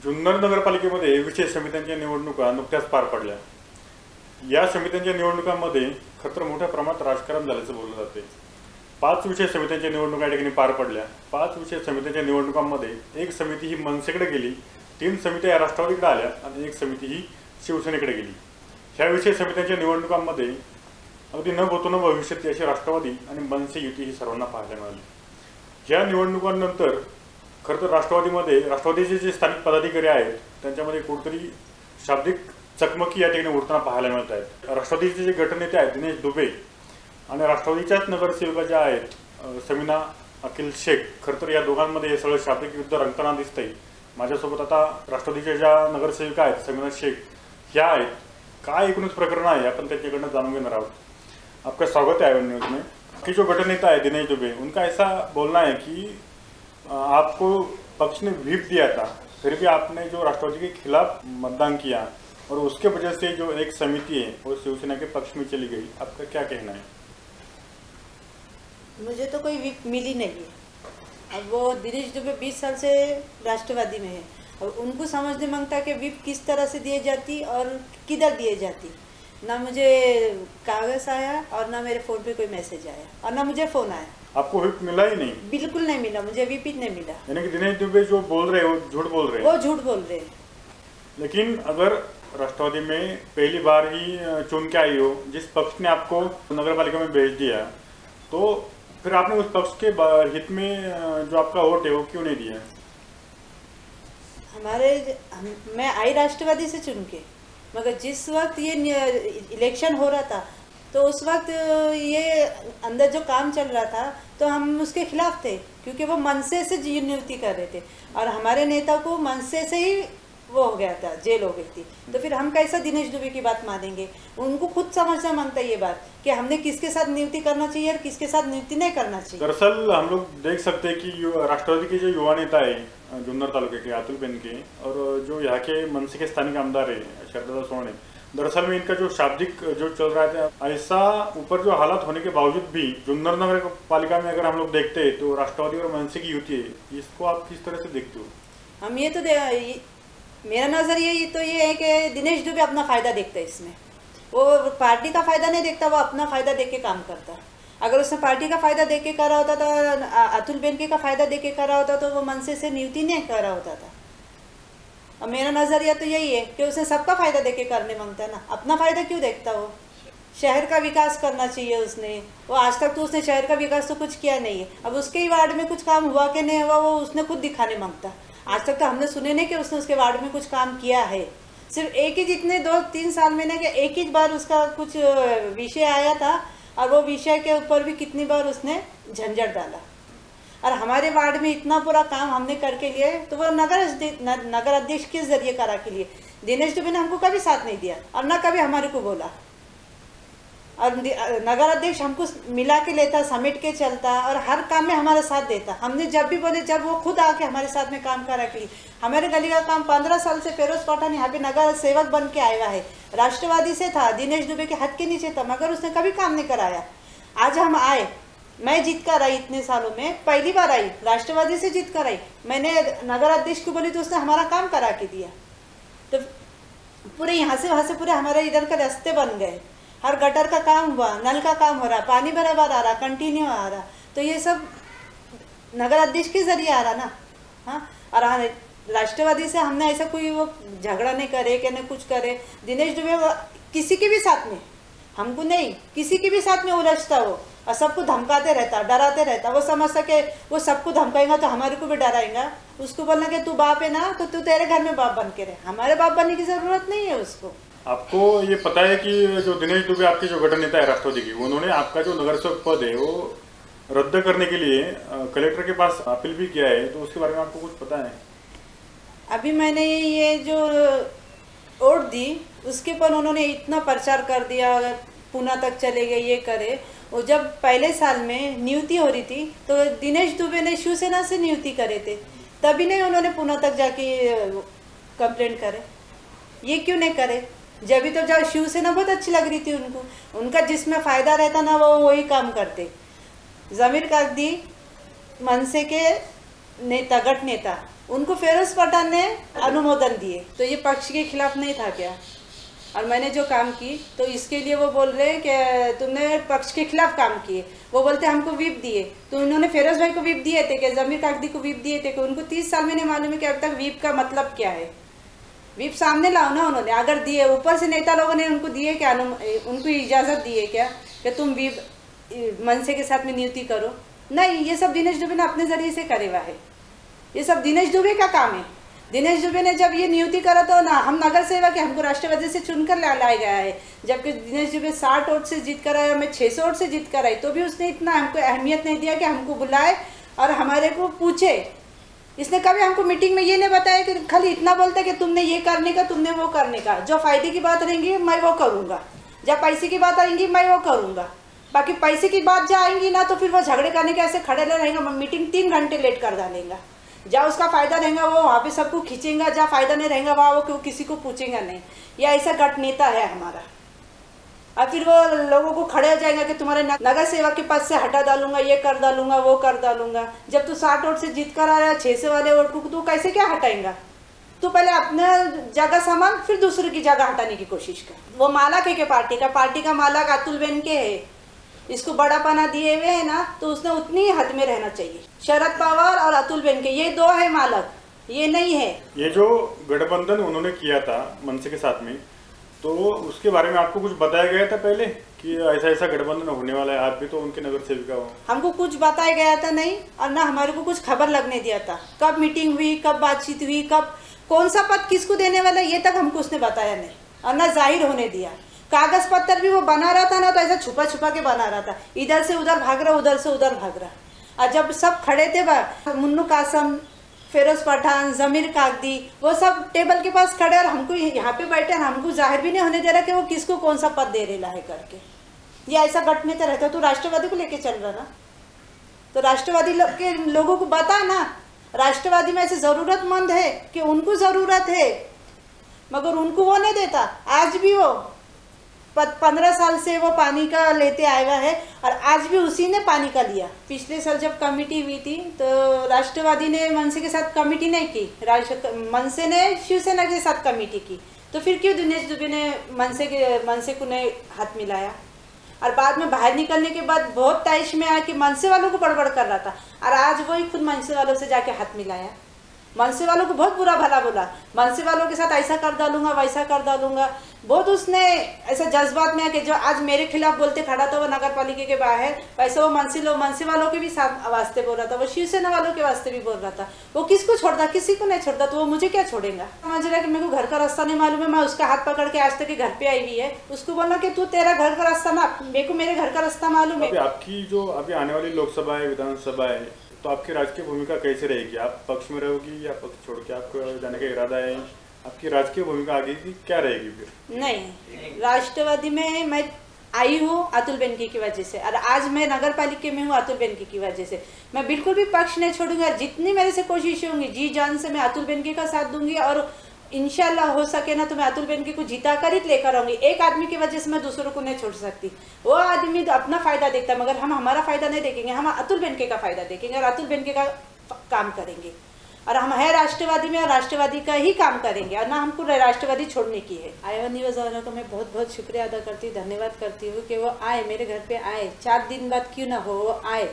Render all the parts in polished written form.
जुन्नर नगरपालिकेमध्ये विशेष समित्यांच्या निवडणुका नुकत्याच पार पडल्या। या समित्यांच्या निवडणुकांमध्ये खरं तर मोठ्या प्रमाणात राजकारण झाल्याचं बोललं जाते। 5 विशेष समित्यांच्या निवडणुका या ठिकाणी पार पडल्या। 5 विशेष समित्यांच्या निवडणुकांमध्ये एक समिती ही मनसेकडे गेली, 3 समित्या राष्ट्रवादीकडे आल्या आणि एक समिती ही शिवसेनेकडे गेली। ह्या विशेष समित्यांच्या निवडणुकांमध्ये अगदी न भूतो न भविष्यती अशी राष्ट्रवादी आणि मनसे युती ही सर्वांना पाहायला मिळाली। या निवडणुकांनंतर खरं तर राष्ट्रवादीचे जे स्थानिक पदाधिकारी आहेत त्यांच्यामध्ये कुठेतरी शाब्दिक चकमकी या ठिकाणी उडताना पाहायला मिळत आहेत। राष्ट्रवादीचे जे गटनेते आहेत दिनेश दुबे आणि राष्ट्रवादीच्याच नगरसेविका ज्या आहेत समीना अखिल शेख, खरं तर या दोघांमध्ये हे सगळं शाब्दिक युद्ध रंगताना दिसतंय। माझ्यासोबत आता राष्ट्रवादीच्या ज्या नगरसेविका आहेत समीना शेख ह्या आहेत। काय एकूणच प्रकरण आहे आपण त्यांच्याकडनं जाणून घेणार आहोत। आपका स्वागत है आईवन न्यूज़ में। कि जो गटनेता है दिनेश दुबे, उनका ऐसा बोलना है कि आपको पक्ष ने व्हिप दिया था, फिर भी आपने जो राष्ट्रवादी के खिलाफ मतदान किया और उसके वजह से जो एक समिति है वो शिवसेना के पक्ष में चली गई। आपका क्या कहना है? मुझे तो कोई व्हिप मिली नहीं है। अब वो दिनेश दुबे 20 साल से राष्ट्रवादी में है और उनको समझने मांगता कि व्हिप किस तरह से दिए जाती और किधर दिए जाती। ना मुझे कागज आया और ना मेरे फ़ोन पे कोई मैसेज आया और ना मुझे फ़ोन आया। आपको व्हिप मिला ही नहीं? बिल्कुल नहीं मिला, मुझे व्हिप ही नहीं मिला। यानी कि दिनेश दुबे जो बोल रहे हैं वो झूठ बोल रहे हैं? वो झूठ बोल रहे हैं। लेकिन अगर राष्ट्रवादी में पहली बार ही चुन के आई हो, जिस पक्ष ने आपको नगरपालिका में भेज दिया, तो फिर आपने उस पक्ष के हित में जो आपका वोट है वो क्यों नहीं दिया? मैं आई राष्ट्रवादी से चुन के, मगर जिस वक्त ये इलेक्शन हो रहा था तो उस वक्त ये अंदर जो काम चल रहा था तो हम उसके खिलाफ थे, क्योंकि वो मनसे से नियुक्ति कर रहे थे और हमारे नेता को मनसे से ही वो हो गया था, जेल हो गई थी। तो फिर हम कैसा दिनेश दुबे की बात मानेंगे? उनको खुद समझना मांगता है ये बात कि हमने किसके साथ नियुक्ति करना चाहिए और किसके साथ नियुक्ति नहीं करना चाहिए। दरअसल हम लोग देख सकते हैं कि राष्ट्रवादी के जो युवा नेता है जुन्नर तालुके के अतुल बेनके और जो यहाँ के मनसे के स्थानिक आमदार है शरदा सोने, दरअसल में इनका जो शाब्दिक जो चल रहा था, ऐसा ऊपर जो हालात होने के बावजूद भी जुन्नर नगर पालिका में अगर हम लोग देखते हैं तो राष्ट्रवादी और मनसे की युति है। इसको आप किस तरह से देखते हो? हम ये तो मेरा नज़रिया तो ये है कि दिनेश दुबे अपना फ़ायदा देखता है इसमें। वो पार्टी का फ़ायदा नहीं देखता, वो अपना फ़ायदा देख के काम करता। अगर उसने पार्टी का फ़ायदा देख के करा होता तो अतुल बेनके का फ़ायदा देख के करा होता तो वो मनसे से नियुक्ति नहीं करा होता था। और मेरा नज़रिया तो यही है कि उसने सबका फ़ायदा देख के करने मांगता है ना, अपना फ़ायदा क्यों देखता? वो शहर का विकास करना चाहिए उसने। वो आज तक तो उसने शहर का विकास तो कुछ किया नहीं है। अब उसके ही वार्ड में कुछ काम हुआ कि नहीं हुआ वो उसने खुद दिखाने मांगता। आज तक तो हमने सुने नहीं कि उसने उसके वार्ड में कुछ काम किया है। सिर्फ एक ही जितने 2-3 साल में ना कि एक ही बार उसका कुछ विषय आया था और वो विषय के ऊपर भी कितनी बार उसने झंझट डाला। और हमारे वार्ड में इतना पूरा काम हमने करके लिए तो वो नगर अध्यक्ष के जरिए करा के लिए। दिनेश दुबे ने हमको कभी साथ नहीं दिया और ना कभी हमारे को बोला। और नगर अध्यक्ष हमको मिला के लेता, समेट के चलता और हर काम में हमारा साथ देता। हमने जब भी बोले, जब वो खुद आके हमारे साथ में काम करा के लिए। हमारे गली का काम 15 साल से फिरोज पठान यहाँ पे नगर सेवक बन के आया है, राष्ट्रवादी से था, दिनेश दुबे के हाथ के नीचे था, मगर उसने कभी काम नहीं कराया। आज हम आए, मैं जीत कर आई, इतने सालों में पहली बार आई, राष्ट्रवादी से जीत कर आई। मैंने नगर अध्यक्ष को बोली तो उसने हमारा काम करा के दिया। तो पूरे यहाँ से वहाँ से पूरे हमारे इधर का रास्ते बन गए, हर गटर का काम हुआ, नल का काम हो रहा, पानी बराबर आ रहा, कंटिन्यू आ रहा। तो ये सब नगर अध्यक्ष के जरिए आ रहा ना। हाँ, और राष्ट्रवादी से हमने ऐसा कोई वो झगड़ा नहीं करे कि नहीं कुछ करे। दिनेश दुबे किसी के भी साथ में, हमको नहीं, किसी के भी साथ में उलझता हो और सबको धमकाते रहता, डराते रहता। वो समझता कि वो सबको धमकाएगा तो हमारे को भी डराएगा। उसको बोलना कि तू बाप है ना तो तू तेरे घर में बाप बन के रहे। हमारे बाप बनने की ज़रूरत नहीं है उसको। आपको ये पता है कि जो दिनेश दुबे आपके जो गठन नेता है राष्ट्रवादी की, उन्होंने आपका जो नगरसेवक पद है वो रद्द करने के लिए कलेक्टर के पास अपील भी किया है, तो उसके बारे में आपको कुछ पता है? अभी मैंने ये जो वोट दी उसके पर उन्होंने इतना प्रचार कर दिया, पुणे तक चले गए, ये करे। और जब पहले साल में नियुक्ति हो रही थी तो दिनेश दुबे ने शिवसेना से नियुक्ति करे थे, तभी नहीं उन्होंने पुणे तक जाके कंप्लेंट करे। ये क्यों नहीं करे? जब भी तो जब शिवसेना बहुत अच्छी लग रही थी उनको, उनका जिसमें फ़ायदा रहता ना वो वही काम करते। जमीर कागदी मनसे के नेता, गट नेता, उनको फिरोज पठान ने अनुमोदन दिए, तो ये पक्ष के खिलाफ नहीं था क्या? और मैंने जो काम की तो इसके लिए वो बोल रहे हैं कि तुमने पक्ष के खिलाफ काम किए। वो बोलते हमको विप दिए, तो उन्होंने फिरोज भाई को विप दिए थे कि जमीर कागदी को विप दिए थे कि उनको 30 साल में नहीं मालूम है कि अब तक विप का मतलब क्या है। विप सामने लाओ ना, उन्होंने अगर दिए, ऊपर से नेता लोगों ने उनको दिए क्या, उनको इजाज़त दिए क्या कि तुम विप मनसे के साथ में नियुक्ति करो? नहीं, ये सब दिनेश दुबे ने अपने जरिए से करे हुआ है, ये सब दिनेश दुबे का काम है। दिनेश दुबे ने जब ये नियुक्ति करा तो ना हम नगर सेवक है, हमको राष्ट्रवादी से चुनकर लाया गया है, जबकि दिनेश दुबे 60 वोट से जीत कर आया, मैं 600 वोट से जीत कर आई, तो भी उसने इतना हमको अहमियत नहीं दिया कि हमको बुलाए और हमारे को पूछे। इसने कभी हमको मीटिंग में ये नहीं बताया कि खाली इतना बोलता कि तुमने ये करने का, तुमने वो करने का। जो फायदे की बात रहेंगी मैं वो करूँगा, जब पैसे की बात आएंगी मैं वो करूँगा, बाकी पैसे की बात जहाँ आएंगी ना तो फिर वो झगड़े करने के ऐसे खड़े रहेगा, मीटिंग 3 घंटे लेट कर डालेगा। जहाँ उसका फ़ायदा रहेगा वो वहाँ पे सबको खींचेगा, जहाँ फ़ायदा नहीं रहेगा वहाँ वो किसी को पूछेगा नहीं। यह ऐसा गठ नेता है हमारा। और फिर वो लोगों को खड़े हो जाएगा कि तुम्हारे नगर सेवक के पद से हटा डालूंगा, ये कर डालूंगा, वो कर डालूंगा। जब तू 60 वोट से जीत कर आ रहा है, 600 वाले वोट को तू कैसे क्या हटाएगा? तू पहले अपने जगह संभाल, फिर दूसरे की जगह हटाने की कोशिश कर। वो मालक है कि पार्टी का मालक अतुल बेन के है, इसको बड़ा पना दिए हुए है ना, तो उसने उतनी ही हद में रहना चाहिए। शरद पवार और अतुल बेन के ये 2 है मालक, ये नहीं है। ये जो गठबंधन उन्होंने किया था मनसे के साथ में, तो उसके बारे में आपको कुछ बताया गया था पहले कि ऐसा ऐसा गठबंधन होने वाला है? आप भी तो उनके नगर सेविका हो। हमको कुछ बताया गया था नहीं, और ना हमारे को कुछ खबर लगने दिया था। कब मीटिंग हुई, कब बातचीत हुई, कब कौन सा पद किसको देने वाला, ये तक हमको उसने बताया नहीं, और ना जाहिर होने दिया। कागज पत्तर भी वो बना रहा था ना, तो ऐसा छुपा छुपा के बना रहा था, इधर से उधर भाग रहा, उधर से उधर भाग रहा। और जब सब खड़े थे, मुन्नू कासम, फिरोज पठान, जमीर कागदी, वो सब टेबल के पास खड़े और हमको यहाँ पे बैठे, और हमको जाहिर भी नहीं होने दे रहा कि वो किसको कौन सा पद दे रहा है करके। ये ऐसा घटने तो रहता। तो राष्ट्रवादी को लेके चल रहा ना, तो राष्ट्रवादी के लोगों को बता ना, राष्ट्रवादी में ऐसे जरूरतमंद है कि उनको जरूरत है, मगर उनको वो नहीं देता। आज भी वो 15 साल से वो पानी का लेते आया हुआ है, और आज भी उसी ने पानी का लिया। पिछले साल जब कमेटी हुई थी तो राष्ट्रवादी ने मनसे के साथ कमेटी नहीं की, मनसे ने शिवसेना के साथ कमेटी की, तो फिर क्यों दिनेश दुबे ने मनसे को नहीं हाथ मिलाया? और बाद में बाहर निकलने के बाद बहुत तैश में आया कि मनसे वालों को गड़बड़ कर रहा था, और आज वही खुद मनसे वालों से जाके हाथ मिलाया। मनसे वालों को बहुत बुरा भला बोला, मनसे वालों के साथ ऐसा कर डालूंगा, वैसा कर डालूंगा। बहुत उसने ऐसा जज्बात में आके जो आज मेरे खिलाफ बोलते खड़ा था वो नगर पालिका के बाहर, वैसे वो मनसे वालों के भी साथ वास्ते बोल रहा था, वो शिवसेना वालों के वास्ते भी बोल रहा था। वो किसको छोड़ता? किसी को नहीं छोड़ता, तो वो मुझे क्या छोड़ेगा? समझ रहा है कि मेरे को घर का रास्ता नहीं मालूम है, मैं उसका हाथ पकड़ के आज तक घर पे आई हुई है, उसको बोलना कि तू तेरा घर का रास्ता ना, मेरे को मेरे घर का रास्ता मालूम है। आपकी जो अभी आने वाली लोकसभा है, विधानसभा है, तो आपकी राजकीय भूमिका कैसे रहेगी? आप पक्ष में रहोगी या पक्ष छोड़ के आपको जाने का इरादा है? आपकी राजकीय भूमिका आगे की क्या रहेगी फिर? नहीं, राष्ट्रवादी में मैं आई हूँ अतुल बेनके की वजह से, और आज मैं नगर पालिका में हूँ अतुल बेनके की वजह से। मैं बिल्कुल भी पक्ष नहीं छोड़ूंगा, जितनी मेरे से कोशिशें होंगी जी जान से मैं अतुल बेनके का साथ दूंगी, और इंशाल्लाह हो सके ना तो मैं अतुल बेनके को जीता कर ही लेकर आऊंगी। एक आदमी की वजह से मैं दूसरों को नहीं छोड़ सकती। वो आदमी तो अपना फायदा देखता है, मगर हम हमारा फायदा नहीं देखेंगे, हम अतुल बेनके का फायदा देखेंगे और अतुल बेनके का काम करेंगे। और हम है राष्ट्रवादी में, और राष्ट्रवादी का ही काम करेंगे, और ना हमको राष्ट्रवादी छोड़ने की है। आया न्यूज़ वालों का मैं बहुत बहुत शुक्रिया अदा करती हूँ, धन्यवाद करती हूँ कि वो आए, मेरे घर पे आए। 4 दिन बाद क्यों ना हो, वो आए।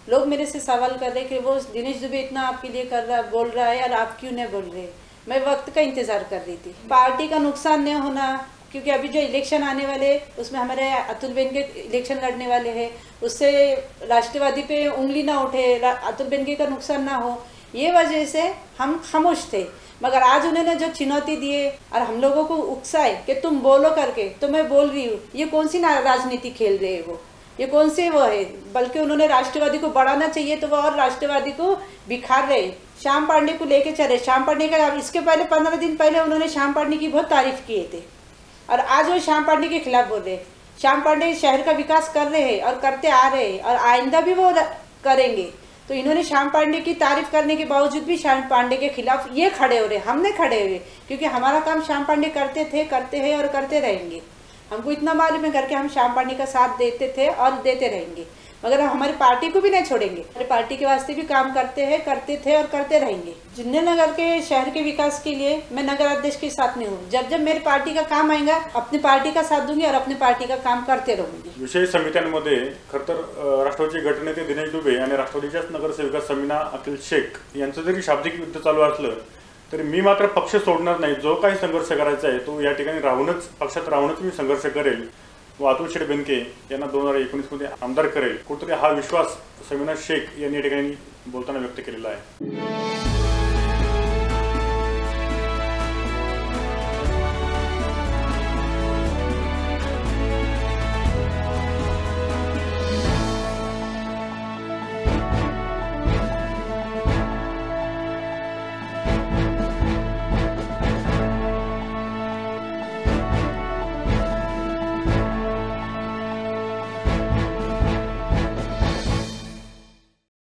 लोग मेरे से सवाल कर रहे कि वो दिनेश दुबे इतना आपके लिए कर रहा, बोल रहा है, और आप क्यों नहीं बोल रहे? मैं वक्त का इंतज़ार कर रही थी। पार्टी का नुकसान नहीं होना, क्योंकि अभी जो इलेक्शन आने वाले उसमें हमारे अतुल बेनके इलेक्शन लड़ने वाले हैं, उससे राष्ट्रवादी पे उंगली ना उठे, अतुल बेनके का नुकसान ना हो, ये वजह से हम खामोश थे। मगर आज उन्होंने जो चुनौती दिए और हम लोगों को उकसाए कि तुम बोलो करके, तो मैं बोल रही हूँ। ये कौन सी राजनीति खेल रहे हैं वो, ये कौन से वो है? बल्कि उन्होंने राष्ट्रवादी को बढ़ाना चाहिए तो वो और राष्ट्रवादी को बिखार रहे। श्याम पांडे को लेके चले। श्याम पांडे का इसके पहले 15 दिन पहले उन्होंने श्याम पांडे की बहुत तारीफ किए थे, और आज वो श्याम पांडे के खिलाफ बोल रहे। श्याम पांडे शहर का विकास कर रहे हैं और करते आ रहे हैं, और आइंदा भी वो करेंगे। तो इन्होंने श्याम पांडे की तारीफ करने के बावजूद भी श्याम पांडे के खिलाफ ये खड़े हो रहे, हमने खड़े हुए, क्योंकि हमारा काम श्याम पांडे करते थे, करते हैं और करते रहेंगे। हमको इतना मालूम है करके हम श्याम पांडे का साथ देते थे और देते रहेंगे। मगर हम हमारी पार्टी को भी नहीं छोड़ेंगे। हमारी पार्टी के वास्ते भी काम करते हैं, करते थे और करते रहेंगे। जिन्ने नगर के शहर के विकास के लिए मैं नगर अध्यक्ष के साथ में हूँ। जब जब मेरी पार्टी का काम आएगा अपनी पार्टी का साथ दूंगी और अपनी पार्टी का काम करते रहूंगी। विशेष समित्यांमध्ये खरं तर राष्ट्रवादीचे गटनेते दिनेश दुबे आणि राष्ट्रवादीच्याच नगरसेविका समीना अखिल शेख यांचं जरी शाब्दिक युद्ध चालू असलं तरी मी मात्र पक्ष सोडणार नाही। जो काही संघर्ष करायचा आहे तो या ठिकाणी राहूनच, पक्षात राहूनच मी संघर्ष करेल व अतुल शेठ बेनके यांना 2019 मध्ये आमदार करेल। कुठेतरी हा विश्वास समीना शेख यांनी या ठिकाणी बोलताना व्यक्त केलेला आहे।